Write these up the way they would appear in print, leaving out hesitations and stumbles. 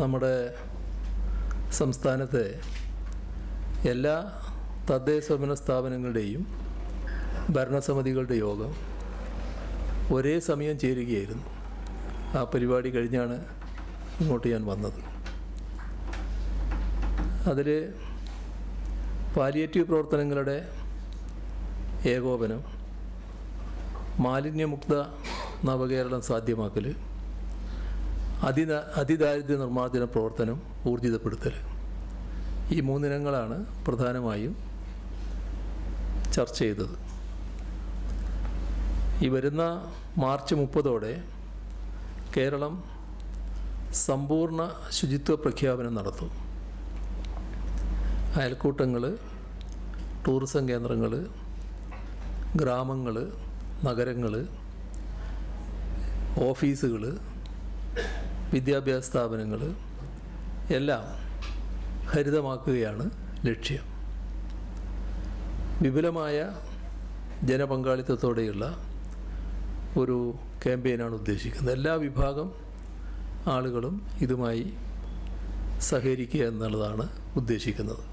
നമ്മുടെ സംസ്ഥാനത്തെ എല്ലാ തദ്ദേശഭരണ സ്ഥാപനങ്ങളുടെയും ഭരണസമിതികളുടെ യോഗം ഒരേ സമയം ചേരുകയായിരുന്നു. ആ പരിപാടി കഴിഞ്ഞാണ് ഇങ്ങോട്ട് ഞാൻ വന്നത്. അതിൽ പാലിയേറ്റീവ് പ്രവർത്തനങ്ങളുടെ ഏകോപനം, മാലിന്യമുക്ത നവകേരളം സാധ്യമാക്കൽ, അതിദാരിദ്ര്യ നിർമ്മാർജ്ജന പ്രവർത്തനം ഊർജിതപ്പെടുത്തൽ, ഈ 3 ഇനങ്ങളാണ് പ്രധാനമായും ചർച്ച ചെയ്തത്. ഈ വരുന്ന മാർച്ച് 30 കേരളം സമ്പൂർണ്ണ ശുചിത്വ പ്രഖ്യാപനം നടത്തും. അയൽക്കൂട്ടങ്ങൾ, ടൂറിസം കേന്ദ്രങ്ങൾ, ഗ്രാമങ്ങൾ, നഗരങ്ങൾ, ഓഫീസുകൾ, വിദ്യാഭ്യാസ സ്ഥാപനങ്ങൾ എല്ലാം ഹരിതമാക്കുകയാണ് ലക്ഷ്യം. വിപുലമായ ജനപങ്കാളിത്തത്തോടെയുള്ള ഒരു ക്യാമ്പയിനാണ് ഉദ്ദേശിക്കുന്നത്. എല്ലാ വിഭാഗം ആളുകളും ഇതുമായി സഹകരിക്കുക എന്നുള്ളതാണ് ഉദ്ദേശിക്കുന്നത്.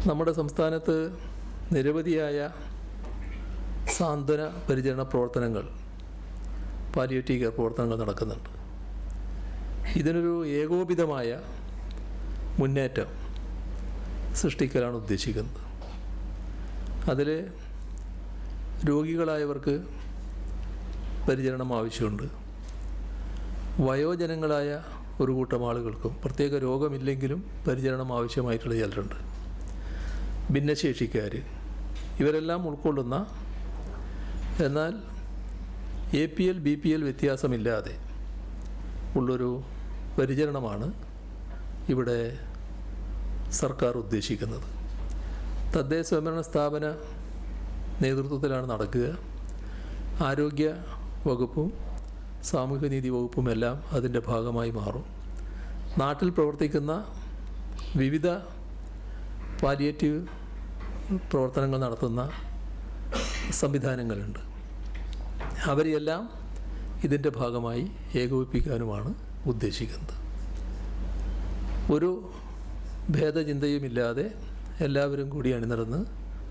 നമ്മുടെ സംസ്ഥാനത്ത് നിരവധിയായ സാന്ത്വന പരിചരണ പ്രവർത്തനങ്ങൾ, പാലിയേറ്റീവ് കെയർ പ്രവർത്തനങ്ങൾ നടക്കുന്നുണ്ട്. ഇതിനൊരു ഏകോപിതമായ മുന്നേറ്റം സൃഷ്ടിക്കലാണ് ഉദ്ദേശിക്കുന്നത്. അതിൽ രോഗികളായവർക്ക് പരിചരണം ആവശ്യമുണ്ട്. വയോജനങ്ങളായ ഒരു കൂട്ടം ആളുകൾക്കും പ്രത്യേക രോഗമില്ലെങ്കിലും പരിചരണം ആവശ്യമായിട്ടുള്ള ചിലരുണ്ട്. ഭിന്നശേഷിക്കാർ, ഇവരെല്ലാം ഉൾക്കൊള്ളുന്ന, എന്നാൽ APL BPL വ്യത്യാസമില്ലാതെ ഉള്ളൊരു പരിചരണമാണ് ഇവിടെ സർക്കാർ ഉദ്ദേശിക്കുന്നത്. തദ്ദേശ സ്വയംഭരണ സ്ഥാപന നേതൃത്വത്തിലാണ് നടക്കുക. ആരോഗ്യ വകുപ്പും സാമൂഹ്യനീതി വകുപ്പും എല്ലാം അതിൻ്റെ ഭാഗമായി മാറും. നാട്ടിൽ പ്രവർത്തിക്കുന്ന വിവിധ പാലിയേറ്റീവ് പ്രവർത്തനങ്ങൾ നടത്തുന്ന സംവിധാനങ്ങളുണ്ട്. അവരെയെല്ലാം ഇതിൻ്റെ ഭാഗമായി ഏകോപിപ്പിക്കാനുമാണ് ഉദ്ദേശിക്കുന്നത്. ഒരു ഭേദചിന്തയുമില്ലാതെ എല്ലാവരും കൂടി അണിനിരന്ന്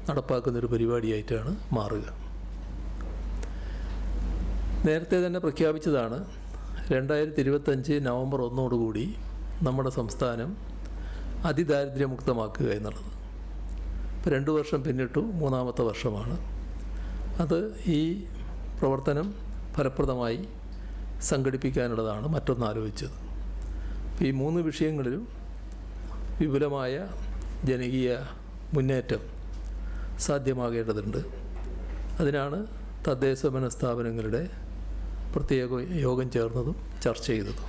നടപ്പാക്കുന്നൊരു പരിപാടിയായിട്ടാണ് മാറുക. നേരത്തെ തന്നെ പ്രഖ്യാപിച്ചതാണ് 2025 നവംബർ 1 നമ്മുടെ സംസ്ഥാനം അതിദാരിദ്ര്യമുക്തമാക്കുക എന്നുള്ളത്. ഇപ്പോൾ 2 വർഷം പിന്നിട്ടു, 3ാമത്തെ വർഷമാണ്. അത് ഈ പ്രവർത്തനം ഫലപ്രദമായി സംഘടിപ്പിക്കാനുള്ളതാണ് മറ്റൊന്ന് ആലോചിച്ചത്. ഈ 3 വിഷയങ്ങളിലും വിപുലമായ ജനകീയ മുന്നേറ്റം സാധ്യമാകേണ്ടതുണ്ട്. അതിനാണ് തദ്ദേശഭരണ സ്ഥാപനങ്ങളുടെ പ്രത്യേക യോഗം ചേർന്നതും ചർച്ച ചെയ്തതും.